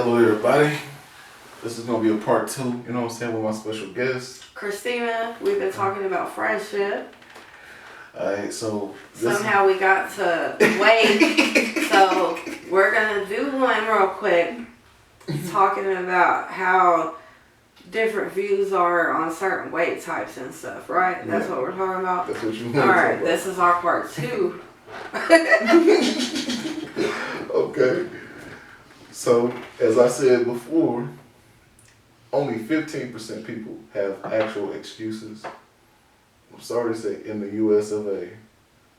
Hello, everybody. This is going to be a part 2, you know what I'm saying, with my special guest. Christina. We've been talking about friendship. Alright, so... Somehow we got to weight, so we're going to do one real quick, talking about how different views are on certain weight types and stuff, right? That's what we're talking about? That's what you want to Alright, talk about. this is our part 2. Okay. So, as I said before, only 15% people have actual excuses. I'm sorry to say, in the US of A,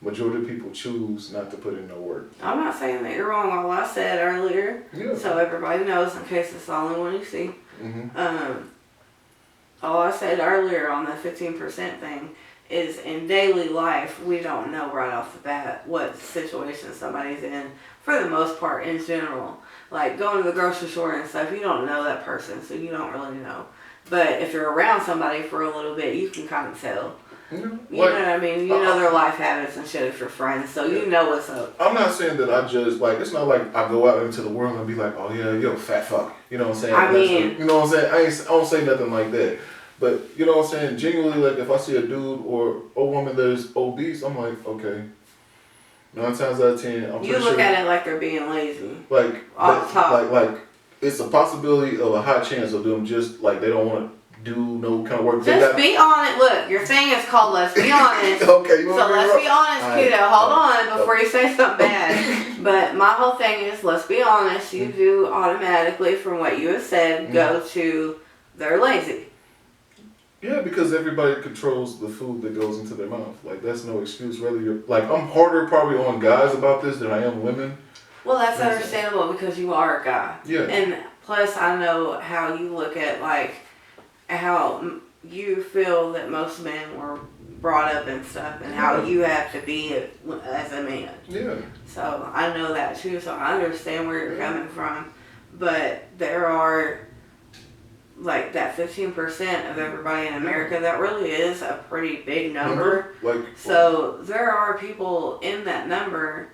majority of people choose not to put in no work. I'm not saying that you're wrong. All I said earlier, Yeah. so everybody knows in case it's the only one you see. All I said earlier on the 15% thing is in daily life, we don't know right off the bat what situation somebody's in, for the most part, in general. Like going to the grocery store and stuff, you don't know that person, so you don't really know. But if you're around somebody for a little bit, you can kind of tell. Yeah. You know what I mean? You know their life habits and shit if you're friends, so you know what's up. I'm not saying that I judge, like, it's not like I go out into the world and be like, oh yeah, you're a fat fuck. You know what I'm saying? I mean... You know what I'm saying? I don't say nothing like that. But, you know what I'm saying? Genuinely, like, if I see a dude or a woman that is obese, I'm like, okay. 9 times out of 10, I'm pretty sure. You look at it like they're being lazy. Like, off top. Like, it's a possibility of a high chance of them just, like, they don't want to do no kind of work. Just be honest. Look, your thing is called Let's Be Honest. Okay, so let's be honest, kiddo. Hold on before you say something bad. But my whole thing is, let's be honest. You do automatically, from what you have said, go to they're lazy. Yeah, because everybody controls the food that goes into their mouth. Like, that's no excuse. Whether you're, like, I'm harder probably on guys about this than I am women. Well, that's understandable because you are a guy. Yeah. And plus, I know how you look at, like, how you feel that most men were brought up and stuff, and how you have to be as a man. Yeah. So I know that too. So I understand where you're coming from, but there are like that 15% of everybody in America. That really is a pretty big number. Like, so there are people in that number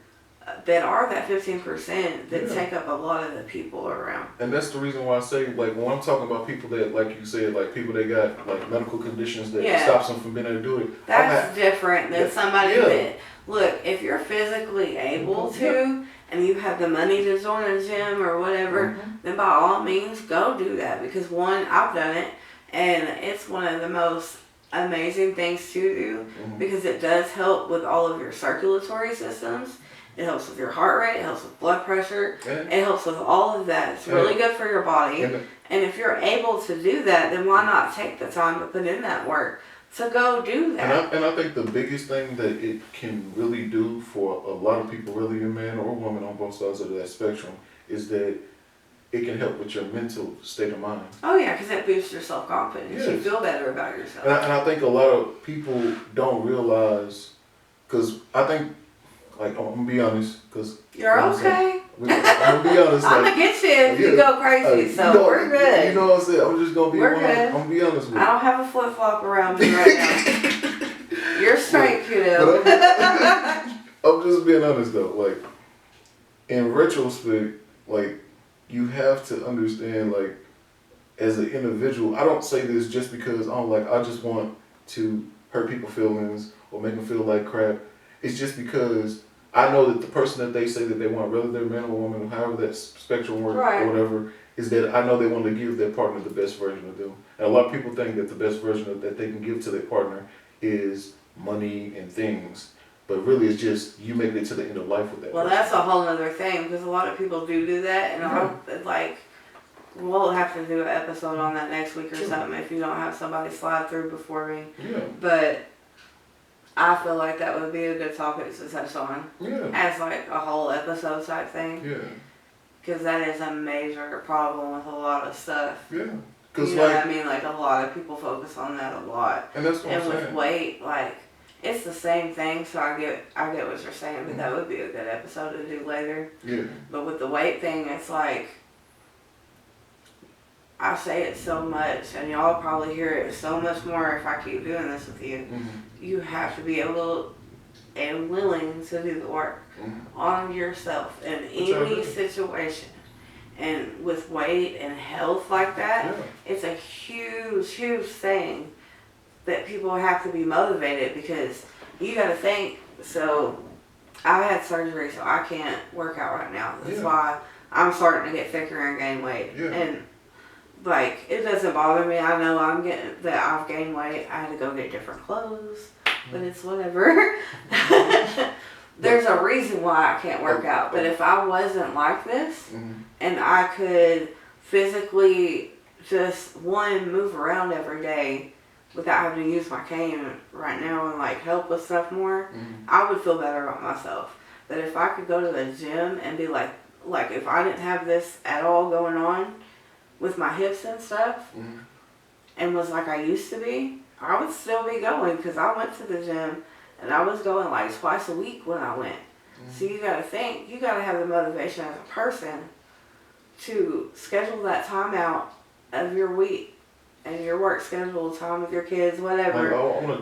that are that 15% that take up a lot of the people around. And that's the reason why I say, like, when I'm talking about people that, like you said, like people that got like medical conditions that stops them from being able to do it. That's different than somebody that, look, if you're physically able to and you have the money to join a gym or whatever, then by all means go do that. Because one, I've done it, and it's one of the most amazing things to do because it does help with all of your circulatory systems. It helps with your heart rate. It helps with blood pressure. It helps with all of that. It's really good for your body. And if you're able to do that, then why not take the time to put in that work? So go do that. And I think the biggest thing that it can really do for a lot of people, whether you're a man or a woman on both sides of that spectrum, is that it can help with your mental state of mind. Oh yeah, because it boosts your self-confidence. Yes. You feel better about yourself. And I think a lot of people don't realize, because I think, like, I'm going to be honest, because... You're okay. I'm going to be honest. I'm going to get you if you go crazy, so we're good. You know what I'm saying? I'm just going to be honest. I'm going to be honest with you. I don't have a flip-flop around me right now. You're straight, kiddo. I'm just being honest, though. Like, in retrospect, like, you have to understand, like, as an individual, I don't say this just because I just want to hurt people's feelings or make them feel like crap. It's just because I know that the person that they say that they want, whether they're a man or woman, or however that spectrum works or whatever, is that I know they want to give their partner the best version of them. And a lot of people think that the best version that they can give to their partner is money and things. But really, it's just you making it to the end of life with that person. That's a whole other thing, because a lot of people do that, and like, we'll have to do an episode on that next week or something if you don't have somebody slide through before me. Yeah. But I feel like that would be a good topic to touch on. Yeah. As like a whole episode type thing. Yeah. Because that is a major problem with a lot of stuff. Yeah. You know what I mean? Like, a lot of people focus on that a lot. And that's what I'm saying. And with weight, like, it's the same thing, so I get what you're saying, but that would be a good episode to do later. Yeah. But with the weight thing, it's like, I say it so much, and y'all probably hear it so much more if I keep doing this with you. You have to be able and willing to do the work on yourself in any situation. And with weight and health like that, Yeah. it's a huge, huge thing that people have to be motivated, because you got to think. So I had surgery, so I can't work out right now. That's why I'm starting to get thicker and gain weight. Yeah. And like, it doesn't bother me. I know I've gained weight. I had to go get different clothes, but it's whatever. There's a reason why I can't work out. But if I wasn't like this, and I could physically just, move around every day without having to use my cane right now and like help with stuff more, I would feel better about myself. But if I could go to the gym and be like if I didn't have this at all going on with my hips and stuff, and was like I used to be, I would still be going, because I went to the gym and I was going like twice a week when I went. So you got to think, you got to have the motivation as a person to schedule that time out of your week and your work schedule, time with your kids, whatever.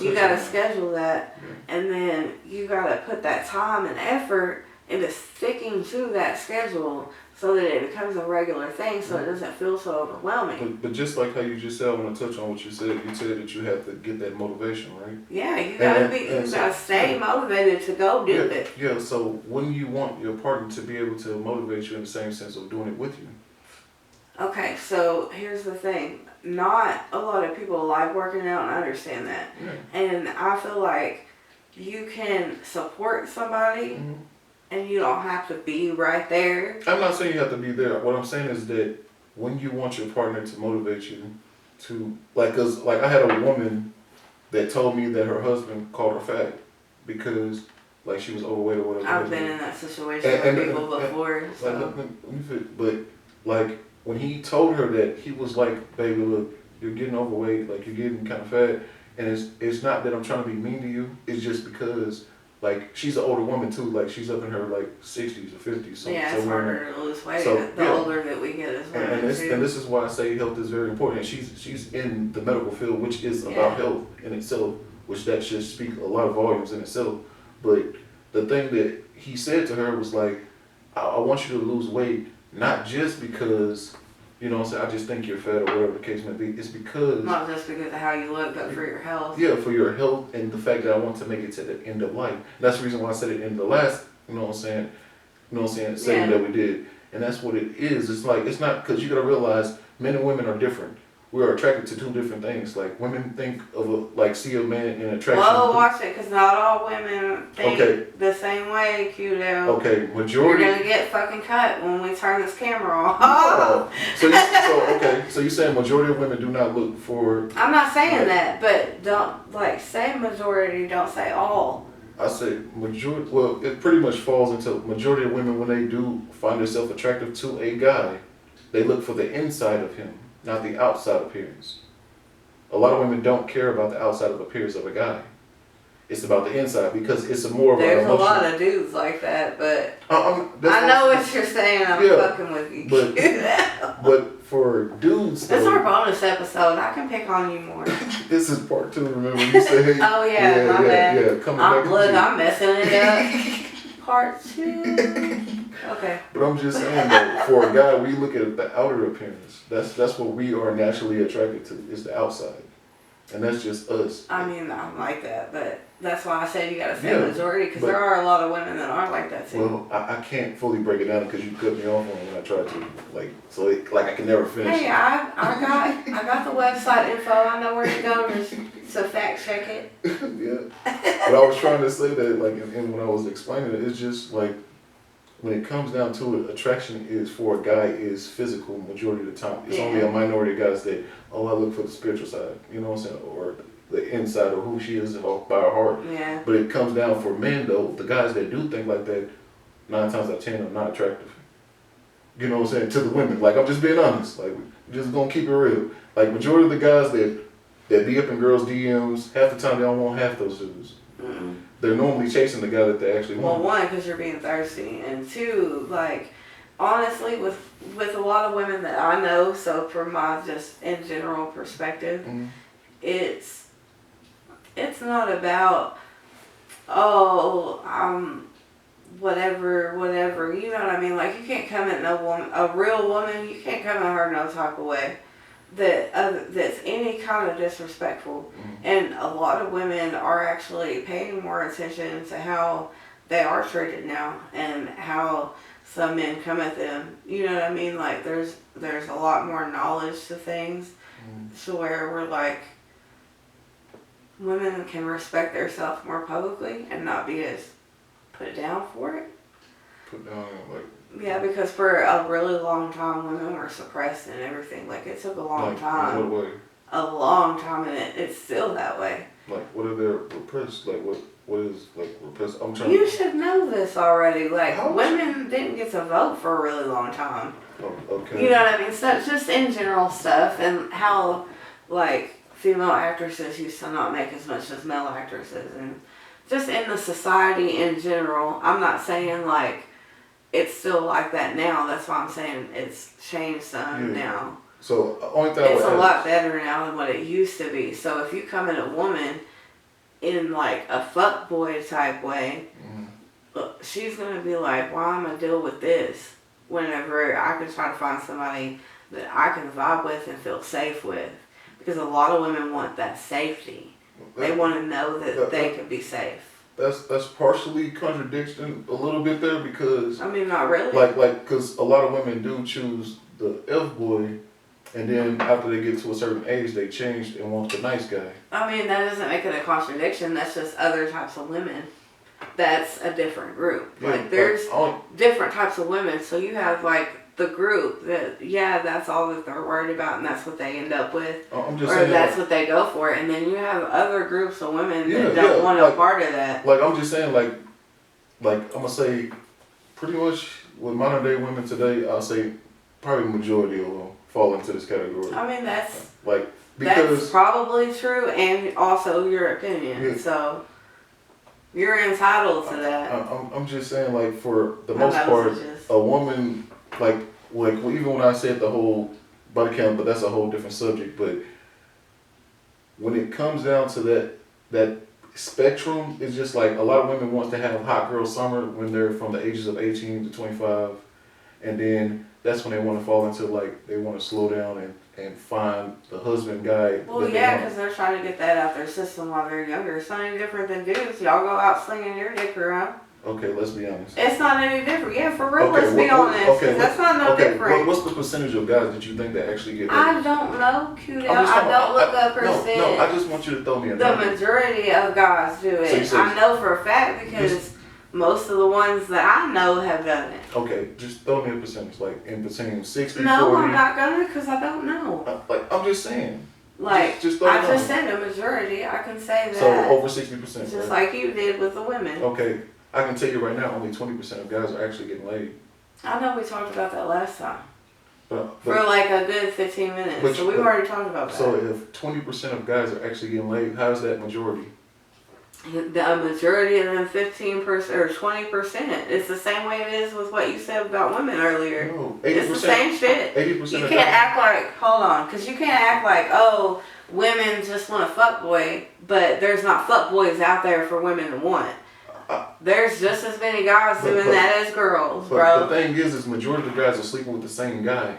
You got to schedule that, and then you got to put that time and effort into sticking to that schedule so that it becomes a regular thing, so it doesn't feel so overwhelming. But just like how you just said, I want to touch on what you said. You said that you have to get that motivation, right? Yeah, you gotta stay motivated to go do it. Yeah, so when you want your partner to be able to motivate you in the same sense of doing it with you. Okay, so here's the thing. Not a lot of people like working out, and I understand that. Yeah. And I feel like you can support somebody, and you don't have to be right there. I'm not saying you have to be there. What I'm saying is that when you want your partner to motivate you to, cause I had a woman that told me that her husband called her fat because she was overweight or whatever. I've been in that situation with people before. But when he told her that, he was like, "Baby, look, you're getting overweight, you're getting kind of fat, and it's not that I'm trying to be mean to you. It's just because she's an older woman too. She's up in her 60s or 50s. So it's harder to lose weight older that we get as women. And this is why I say health is very important. And she's in the medical field, which is about health in itself, which that should speak a lot of volumes in itself. But the thing that he said to her was I want you to lose weight, not just because, I just think you're fat or whatever the case may be. It's because... Not just because of how you look, but for your health. Yeah, for your health and the fact that I want to make it to the end of life. That's the reason why I said it in the last, segment that we did. And that's what it is. It's not, because you got to realize men and women are different. We are attracted to two different things. Women think of see a man in attraction. Well, watch it, because not all women think the same way, Qdo. Okay, majority. You're gonna get fucking cut when we turn this camera off. Oh. So you're saying majority of women do not look for... I'm not saying that, but don't, say majority, don't say all. I say majority, well, it pretty much falls into majority of women, when they do find themselves attractive to a guy, they look for the inside of him, not the outside appearance. A lot of women don't care about the outside of appearance of a guy. It's about the inside, because it's more of an emotion. There's a lot of dudes like that, but I know what you're saying. I'm fucking with you. But for dudes, this is our bonus episode. I can pick on you more. This is part 2. Remember, you said, "Oh yeah, my bad." I'm messing it up. Part 2. Okay. But I'm just saying that for a guy, we look at the outer appearance. That's what we are naturally attracted to, is the outside. And that's just us. I mean, I'm like that, but that's why I said you gotta say majority, because there are a lot of women that are like that too. Well, I can't fully break it down because you cut me off when I tried to. I can never finish. Hey, I got the website info. I know where to go to fact check it. Yeah. But I was trying to say that, and when I was explaining it, it's just when it comes down to it, attraction is for a guy is physical majority of the time. It's only a minority of guys that, I look for the spiritual side, you know what I'm saying, or the inside of who she is by her heart. Yeah. But it comes down for men though, the guys that do think like that, 9 times out of 10 are not attractive. You know what I'm saying, to the women. I'm just being honest. We're just gonna keep it real. Majority of the guys that be up in girls' DMs, half the time they don't want half those dudes. Mm-mm. They're normally chasing the guy that they actually want. Well, 1, because you're being thirsty, and 2, honestly, with a lot of women that I know, so from my just in general perspective, it's not about, whatever, you know what I mean? Like, you can't come at a real woman, you can't come at her no type of way that's any kind of disrespectful. And a lot of women are actually paying more attention to how they are treated now and how some men come at them. You know what I mean? Like, there's a lot more knowledge to things, to where we're like, women can respect themselves more publicly and not be as put down for it. Put down, like... Yeah, because for a really long time, women were suppressed and everything. Like, it took a long time. In what way? A long time, and it's still that way. Like, what are they repressed? Like, what is, like, repressed? I'm trying You should know this already. Like, women didn't get to vote for a really long time. Oh, okay. You know what I mean? So, just in general stuff, and how, like, female actresses used to not make as much as male actresses, and just in the society in general. I'm not saying, like, it's still like that now. That's why I'm saying it's changed some now. So, only thing it's a lot better now than what it used to be. So, if you come at a woman in, like, a fuckboy type way, she's going to be like, why am I deal with this? Whenever I can try to find somebody that I can vibe with and feel safe with. Because a lot of women want that safety. They want to know that they can be safe. That's partially contradiction a little bit there, because... I mean, not really. Like, because a lot of women do choose the F-boy, and then after they get to a certain age, they change and want the nice guy. I mean, that doesn't make it a contradiction. That's just other types of women. That's a different group. Yeah, like, there's different types of women. So you have, like, the group that, that's all that they're worried about, and that's what they end up with. I'm just or saying, that's what they go for. And then you have other groups of women that don't want a part of that. Like, I'm just saying, like I'm going to say, pretty much with modern day women today, I'll say probably majority of them fall into this category. I mean, that's probably true, and also your opinion. Yeah. So you're entitled to that. I'm just saying, like, for the most part, a woman, like even when I said the whole body count, but that's a whole different subject. But when it comes down to that spectrum, it's just like a lot of women want to have hot girl summer when they're from the ages of 18 to 25, and then that's when they want to fall into, like, they want to slow down and find the husband guy. Well, yeah, because they're trying to get that out their system while they're younger. It's not any different than dudes. Y'all go out slinging your dick around. Okay, let's be honest. It's not any different. Yeah, for real, let's be honest. Okay, that's not no different. What's the percentage of guys that you think that actually get laid? I don't know, cute. I don't look up percent. No, I just want you to throw me a number. The majority of guys do it. So I know for a fact because most of the ones that I know have done it. Okay, just throw me a percentage, like in between 60, No, 40. I'm not gonna, because I don't know. I'm just saying. Like, just I just said a majority. I can say that. So over 60%. Just right? like you did with the women. Okay, I can tell you right now, only 20% of guys are actually getting laid. I know we talked about that last time. But for like a good 15 minutes. So we've already talked about that. So if 20% of guys are actually getting laid, how is that majority? The majority of them 15% or 20%. It's the same way it is with what you said about women earlier. No, 80%, it's the same shit. 80%. You can't act like, hold on, because you can't act like, oh, women just want a fuckboy, but there's not fuckboys out there for women to want. There's just as many guys doing that as girls, bro. The thing is majority of the guys are sleeping with the same guy.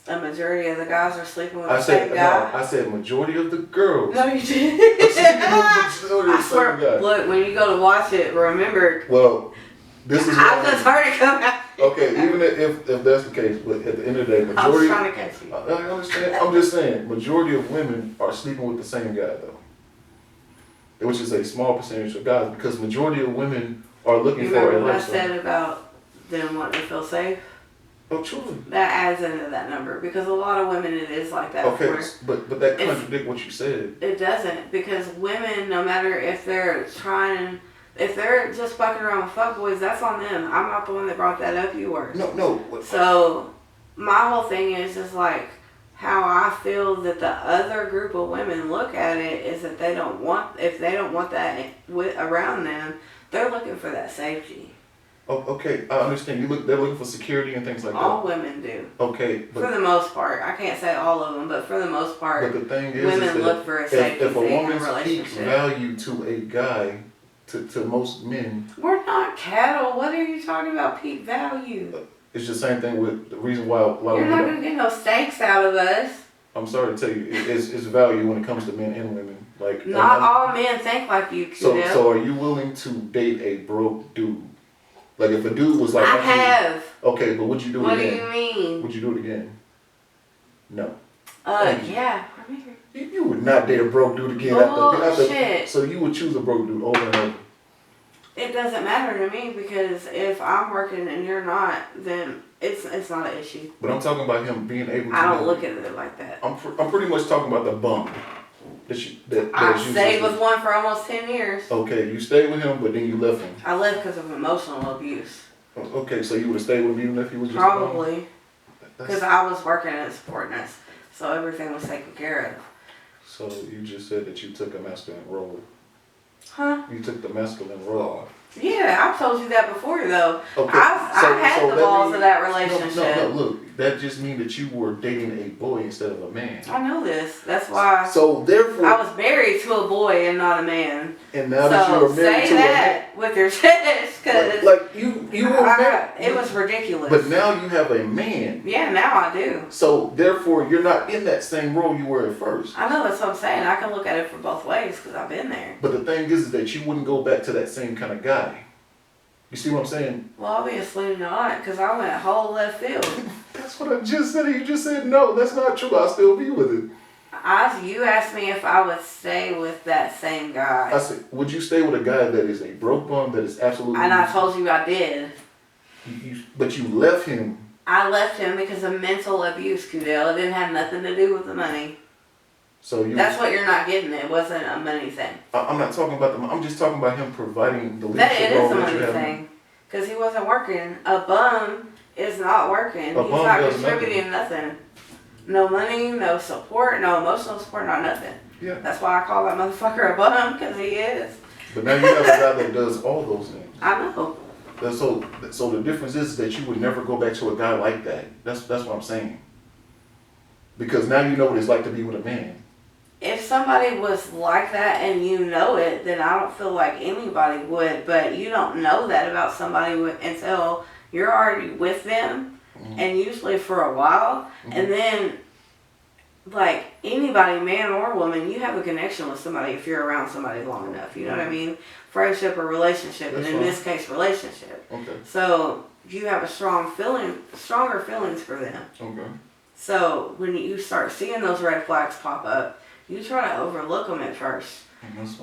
A majority of the guys are sleeping with the same guy? No, I said majority of the girls. No, you didn't. I swear, look, when you go to watch it, remember. Well, this is I just heard it come out. Okay, even if that's the case, but at the end of the day, majority. I was trying to catch you. I understand. I'm just saying, majority of women are sleeping with the same guy, though. Which is a small percentage of guys, because majority of women are looking for a remember what I said about them wanting to feel safe? Oh, truly. That adds into that number, because a lot of women it is like that. Okay, but that contradicts what you said. It doesn't, because women, no matter if they're just fucking around with fuckboys, that's on them. I'm not the one that brought that up. You were. No. So my whole thing is like how I feel that the other group of women look at it is that if they don't want that around them, they're looking for that safety. Oh, okay, I understand. They're looking for security and things like that. All women do. Okay, for the most part, I can't say all of them, but for the most part, but the thing is, women look for a safety if a thing in a woman's peak relationship. value to a guy to most men. We're not cattle. What are you talking about, peak value? It's the same thing with the reason why You're not going to get no steaks out of us. I'm sorry to tell you, it's value when it comes to men and women. Like not all men think like you, Qbaby. So are you willing to date a broke dude? Like if a dude was like, I have. Okay, but would you do it again? What do you mean? Would you do it again? No. Yeah. You would not date a broke dude again. Bullshit. So you would choose a broke dude over and over. It doesn't matter to me because if I'm working and you're not, then it's not an issue. But I'm talking about him being able to. I don't look at it like that. I'm pretty much talking about the bum. I stayed with one for almost 10 years. Okay, you stayed with him, but then you left him. I left because of emotional abuse. Okay, so you would have stayed with him even if he was just probably. Because I was working and supporting us, so everything was taken care of. So you just said that you took a masculine role. Huh? You took the masculine role. Yeah, I've told you that before, though. Okay. I had the balls of that relationship. No, look, that just means that you were dating a boy instead of a man. I know this. That's why. So therefore, I was married to a boy and not a man. And now that you're married to a man, say that with your chest, because like you were married. It was ridiculous. But now you have a man. Yeah, now I do. So therefore, you're not in that same role you were at first. I know, that's what I'm saying. I can look at it for both ways because I've been there. But the thing is that you wouldn't go back to that same kind of guy. You see what I'm saying? Well, obviously not, because I went whole left field. That's what I just said. You just said no. That's not true. I'll still be with it. You asked me if I would stay with that same guy. I said, would you stay with a guy that is a broke bum that is absolutely... And I told you I did. But you left him. I left him because of mental abuse, Qbaby. It didn't have nothing to do with the money. So that's what you're not getting. It wasn't a money thing. I'm not talking about I'm just talking about him providing the leadership role. That it is a money thing. Because he wasn't working. A bum is not working. He's not contributing nothing. No money, no support, no emotional support, not nothing. Yeah. That's why I call that motherfucker a bum, because he is. But now you have a guy that does all those things. I know. So the difference is that you would never go back to a guy like that. That's what I'm saying. Because now you know what it's like to be with a man. If somebody was like that and you know it, then I don't feel like anybody would. But you don't know that about somebody until you're already with them, and usually for a while. And then, like anybody, man or woman, you have a connection with somebody if you're around somebody long enough. You know what I mean? Friendship or relationship, and in this case, relationship. Okay. So you have a stronger feelings for them. Okay. So when you start seeing those red flags pop up, you try to overlook them at first.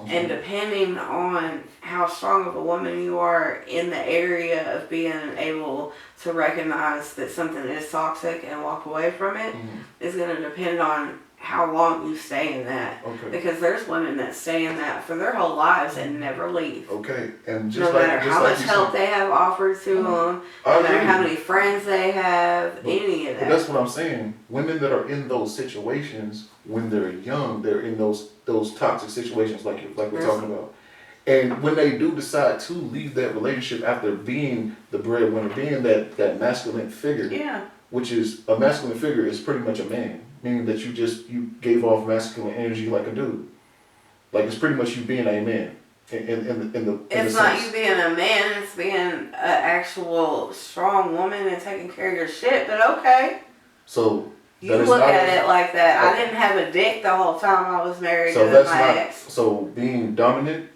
And depending on how strong of a woman you are in the area of being able to recognize that something is toxic and walk away from it, is going to depend on how long you stay in that. Okay. Because there's women that stay in that for their whole lives and never leave. Okay. And just no matter how much help they have offered to them, no matter how many friends they have, any of that. But that's what I'm saying. Women that are in those situations when they're young, they're in those toxic situations like we're talking about. And when they do decide to leave that relationship after being the breadwinner, being that masculine figure, which is a masculine figure is pretty much a man. Meaning that you gave off masculine energy like a dude. Like it's pretty much you being a man. It's not you being a man, it's being an actual strong woman and taking care of your shit, but okay. So you look at it like that. I didn't have a dick the whole time I was married to my ex. So being dominant,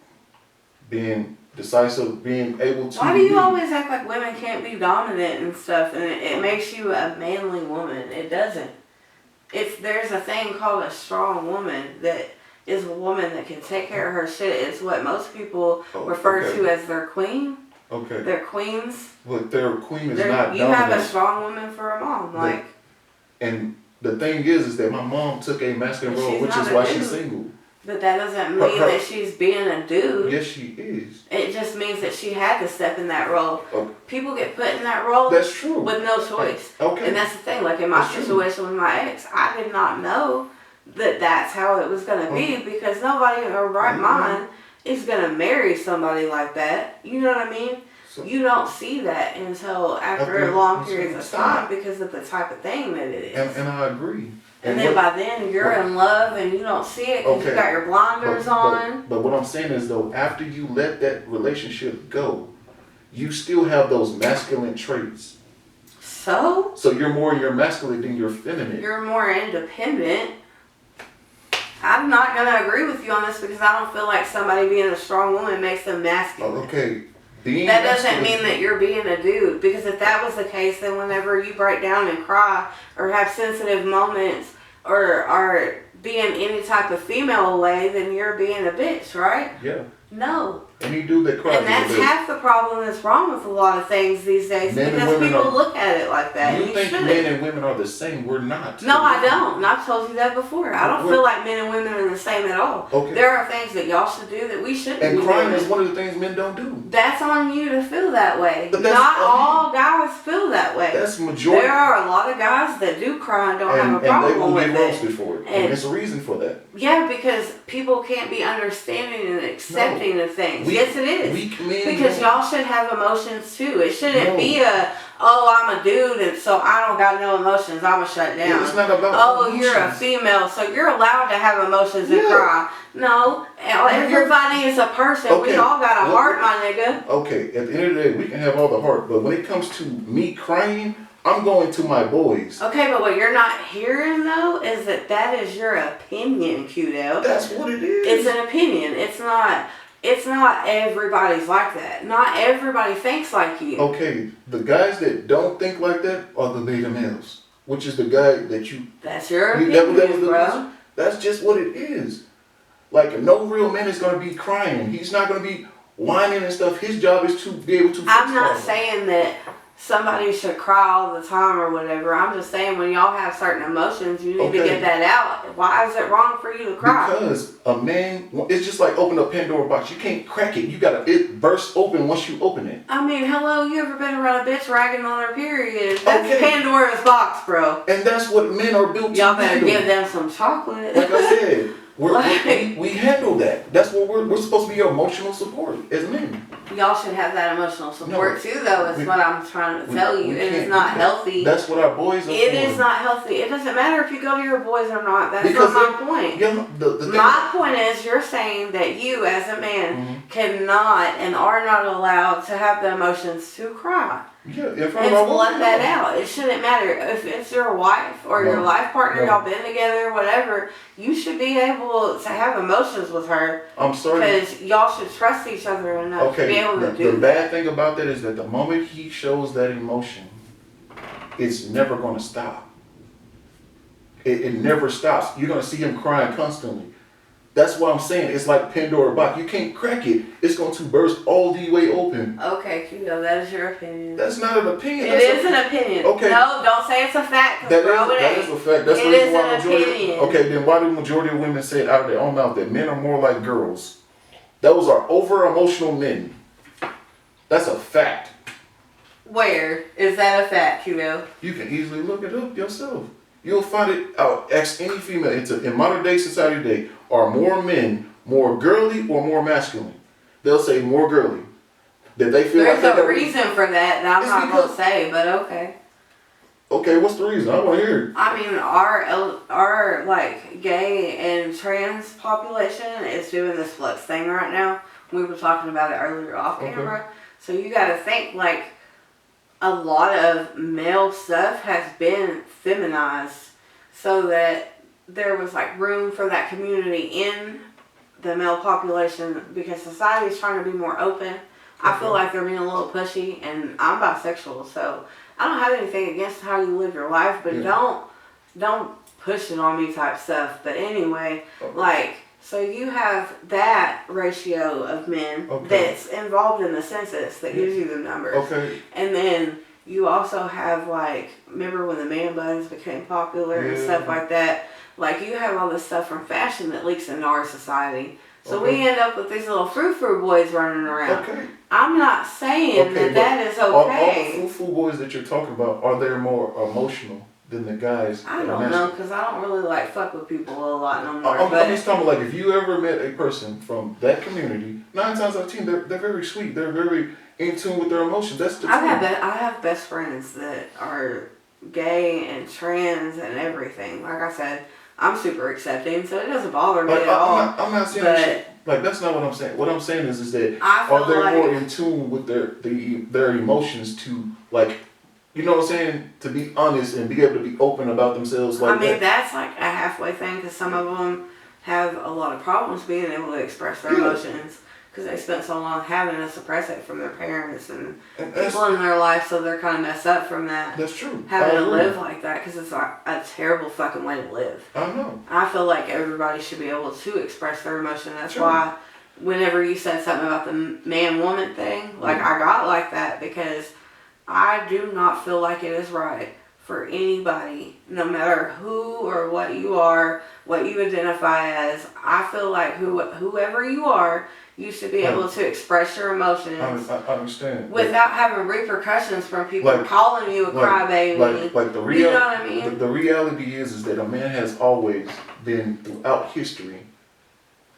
being decisive, being able to... Why do you always act like women can't be dominant and stuff, and it makes you a manly woman? It doesn't. There's a thing called a strong woman that is a woman that can take care of her shit. It's what most people refer to as their queen. Okay. Their queens. But their queen is not dominant. You have a strong woman for a mom. And the thing is that my mom took a masculine role, which is why she's single. But that doesn't mean that she's being a dude. Yes, she is. It just means that she had to step in that role. Okay. People get put in that role. That's true. With no choice. Okay. And that's the thing. Like in my situation with my ex, I did not know that that's how it was going to be because nobody in their right mind is going to marry somebody like that. You know what I mean? So, you don't see that until after long periods of time because of the type of thing that it is. And I agree. And then by then you're in love and you don't see it because you got your blinders on. But what I'm saying is though, after you let that relationship go, you still have those masculine traits. So you're more in your masculine than your feminine. You're more independent. I'm not going to agree with you on this because I don't feel like somebody being a strong woman makes them masculine. Okay. That doesn't mean that you're being a dude, because if that was the case, then whenever you break down and cry or have sensitive moments or are being any type of female way, then you're being a bitch, right? Yeah. No. Any dude that cries. And that's half the problem that's wrong with a lot of things these days, because people look at it like that. You think men and women are the same? We're not. No, I don't. And I've told you that before. I don't feel like men and women are the same at all. Okay. There are things that y'all should do that we shouldn't do. And crying is one of the things men don't do. That's on you to feel that way. But not all guys feel that way. That's majority. There are a lot of guys that do cry and don't have a problem with it. And they will get roasted for it. And there's a reason for that. Yeah, because people can't be understanding and accepting of things. Yes, it is. Because y'all should have emotions too. It shouldn't be I'm a dude and so I don't got no emotions, I'ma shut down. Yeah, it's not about emotions. You're a female, so you're allowed to have emotions and cry. No, everybody is a person. Okay. We all got a heart, my nigga. Okay, at the end of the day, we can have all the heart, but when it comes to me crying, I'm going to my boys. Okay, but what you're not hearing though is that is your opinion, Qdo. That's what it is. It's an opinion. It's not everybody's like that. Not everybody thinks like you. Okay, the guys that don't think like that are the beta males, which is the guy that you... That's your opinion, bro. That's just what it is. Like, no real man is going to be crying. He's not going to be whining and stuff. His job is to be able to... I'm not saying that somebody should cry all the time or whatever. I'm just saying when y'all have certain emotions, you need to get that out. Why is it wrong for you to cry? Because a man, it's just like opening a Pandora box. You can't crack it. It bursts open once you open it. I mean, hello, you ever been around a bitch ragging on her period? That's Pandora's box, bro. And that's what men are built to do. Y'all better give them some chocolate. Like I said, we handle that. That's what we're supposed to be your emotional support as men. Y'all should have that emotional support too, though, is what I'm trying to tell you. It is not healthy. That's what our boys are It is not healthy. It doesn't matter if you go to your boys or not. That's not my point. My point is you're saying that you, as a man, cannot and are not allowed to have the emotions to cry. Yeah, if and let that out. It shouldn't matter if it's your wife or your life partner, y'all been together, whatever. You should be able to have emotions with her. I'm sorry. Because y'all should trust each other enough to be able to do that. The bad thing about that is that the moment he shows that emotion, it's never going to stop. It never stops. You're going to see him crying constantly. That's what I'm saying. It's like Pandora box. You can't crack it. It's going to burst all the way open. Okay, Qdo, that is your opinion. That's not an opinion. It is an opinion. Okay. No, don't say it's a fact. That is a fact. That's the reason why majority. Okay, then why do the majority of women say it out of their own mouth that men are more like girls? Those are over emotional men. That's a fact. Where is that a fact, Qdo? You can easily look it up yourself. You'll find it out. Ask any female. In modern day society today, are more men more girly or more masculine? They'll say more girly. That they feel There's a reason for that I'm not going to say, but okay. Okay, what's the reason? I want to hear it. I mean, our like gay and trans population is doing this flux thing right now. We were talking about it earlier off camera. So you got to think like a lot of male stuff has been feminized so that there was like room for that community in the male population because society is trying to be more open. I feel like they're being a little pushy, and I'm bisexual, so I don't have anything against how you live your life, but don't push it on me type stuff. But anyway, like, so you have that ratio of men that's involved in the census that gives you the numbers. Okay. And then you also have, like, remember when the man buns became popular and stuff like that? Like, you have all this stuff from fashion that leaks into our society. So we end up with these little frou-frou boys running around. I'm not saying that is okay. All the frou-frou boys that you're talking about, are they more emotional than the guys? I don't know, because I don't really like fuck with people a lot no more. I'm just talking like if you ever met a person from that community, 9 times out of 10, they're very sweet. They're very in tune with their emotions. That's the truth. I have best friends that are gay and trans and everything. Like I said, I'm super accepting, so it doesn't bother me at all. I'm not saying that. Like, that's not what I'm saying. What I'm saying is that are they more in tune with their emotions to, like, you know what I'm saying, to be honest and be able to be open about themselves like that? That's like a halfway thing, because some of them have a lot of problems being able to express their emotions, because they spent so long having to suppress it from their parents and people in their life, so they're kind of messed up from that. That's true. Having to live like that, because it's like a terrible fucking way to live. I know. I feel like everybody should be able to express their emotion. That's why whenever you said something about the man-woman thing, like, I got like that, because I do not feel like it is right for anybody, no matter who or what you are, what you identify as. I feel like whoever you are, you should be able to express your emotions. I understand. Without having repercussions from people calling you a crybaby. Like the you know what I mean? The reality is that a man has always been, throughout history,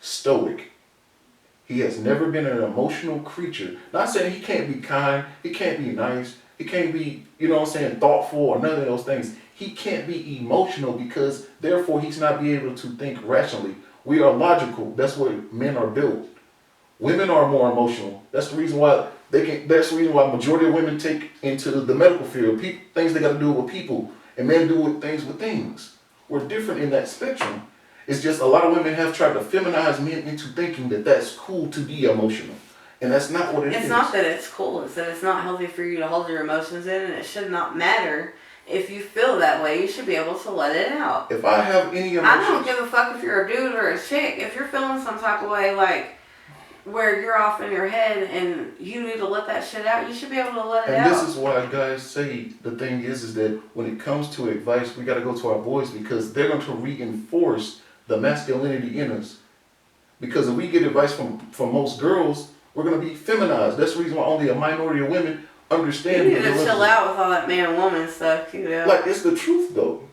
stoic. He has never been an emotional creature. Not saying he can't be kind, he can't be nice, he can't be, you know what I'm saying, thoughtful or none of those things. He can't be emotional because therefore he's not be able to think rationally. We are logical. That's what men are built. Women are more emotional. That's the reason why that's the reason why majority of women take into the medical field. Things they got to do with people, and men do with things. We're different in that spectrum. It's just a lot of women have tried to feminize men into thinking that that's cool to be emotional. And that's not what it is. It's not that it's cool. It's that it's not healthy for you to hold your emotions in, and it should not matter. If you feel that way, you should be able to let it out. If I have any emotions... I don't give a fuck if you're a dude or a chick. If you're feeling some type of way, like, where you're off in your head and you need to let that shit out, you should be able to let it out. And this is why guys say, the thing is that when it comes to advice, we got to go to our boys, because they're going to reinforce the masculinity in us. Because if we get advice from most girls, we're going to be feminized. That's the reason why only a minority of women understand. You need to chill out with all that man-woman stuff, you know. Like, it's the truth, though.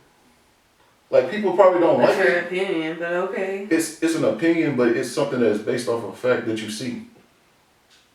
Like, people probably don't like it. That's your opinion, but okay. It's an opinion, but it's something that's based off of a fact that you see.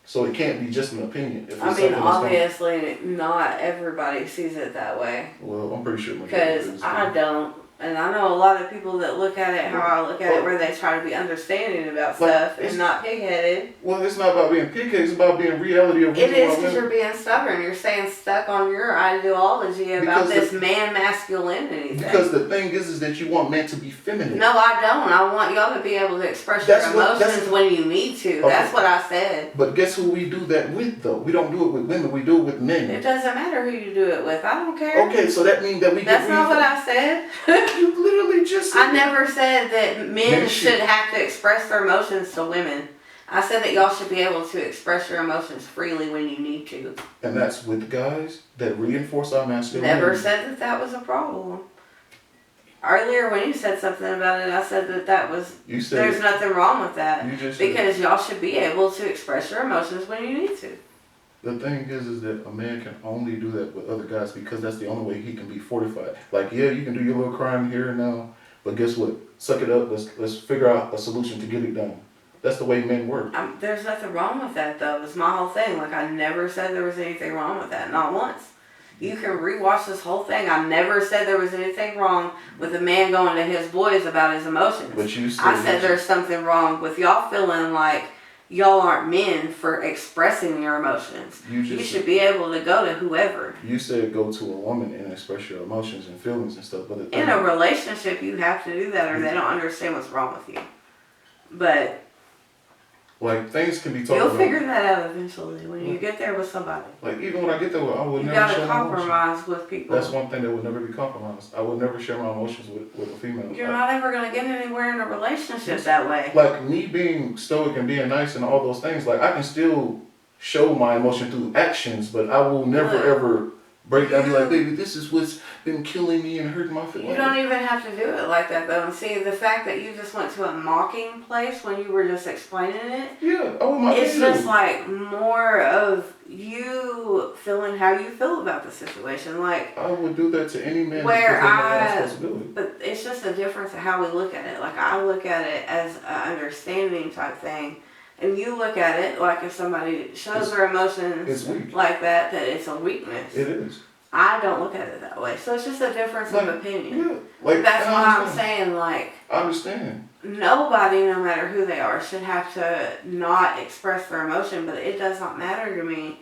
So it can't be just an opinion. I mean, obviously, not everybody sees it that way. Well, I'm pretty sure. Because I don't. And I know a lot of people that look at it how I look at it, where they try to be understanding about stuff and not pig-headed. Well, it's not about being pig-headed, it's about being reality of it is, because you're being stubborn. You're staying stuck on your ideology about this man-masculinity thing. Because the thing is that you want men to be feminine. No, I don't. I want y'all to be able to express your emotions when you need to. Okay. That's what I said. But guess who we do that with, though? We don't do it with women, we do it with men. It doesn't matter who you do it with. I don't care. Okay, so that means that we That's not what I said. You literally just said I never said that men should have to express their emotions to women. I said that y'all should be able to express your emotions freely when you need to. And that's with guys that reinforce our masculinity. Never said that was a problem. Earlier when you said something about it, I said that was, there's nothing wrong with that. Because y'all should be able to express your emotions when you need to. The thing is that a man can only do that with other guys because that's the only way he can be fortified. Like, yeah, you can do your little crime here and now, but guess what? Suck it up. Let's figure out a solution to get it done. That's the way men work. There's nothing wrong with that, though. It's my whole thing. Like, I never said there was anything wrong with that. Not once. You can rewatch this whole thing. I never said there was anything wrong with a man going to his boys about his emotions. But you said I said there's something wrong with y'all feeling like y'all aren't men for expressing your emotions. You should be able to go to whoever. You said go to a woman and express your emotions and feelings and stuff. But in a relationship, you have to do that, or they don't understand what's wrong with you. But like, things can be talked about. You'll figure that out eventually when you get there with somebody. Like, even when I get there, I would never share my emotions. You gotta compromise with people. That's one thing that would never be compromised. I would never share my emotions with a female. You're not ever gonna get anywhere in a relationship that way. Like, me being stoic and being nice and all those things, like, I can still show my emotion through actions, but I will never ever break down and be like, baby, this is what's been killing me and hurting my feelings. You don't even have to do it like that, though. And see, the fact that you just went to a mocking place when you were just explaining it, it's just like more of you feeling how you feel about the situation. Like, I would do that to any man. But it's just a difference of how we look at it. Like, I look at it as an understanding type thing. And you look at it like if somebody shows their emotions like that it's a weakness. It is. I don't look at it that way. So it's just a difference of opinion. Yeah, like That's why I'm understand. saying, like, I understand. nobody, no matter who they are, should have to not express their emotion, but it does not matter to me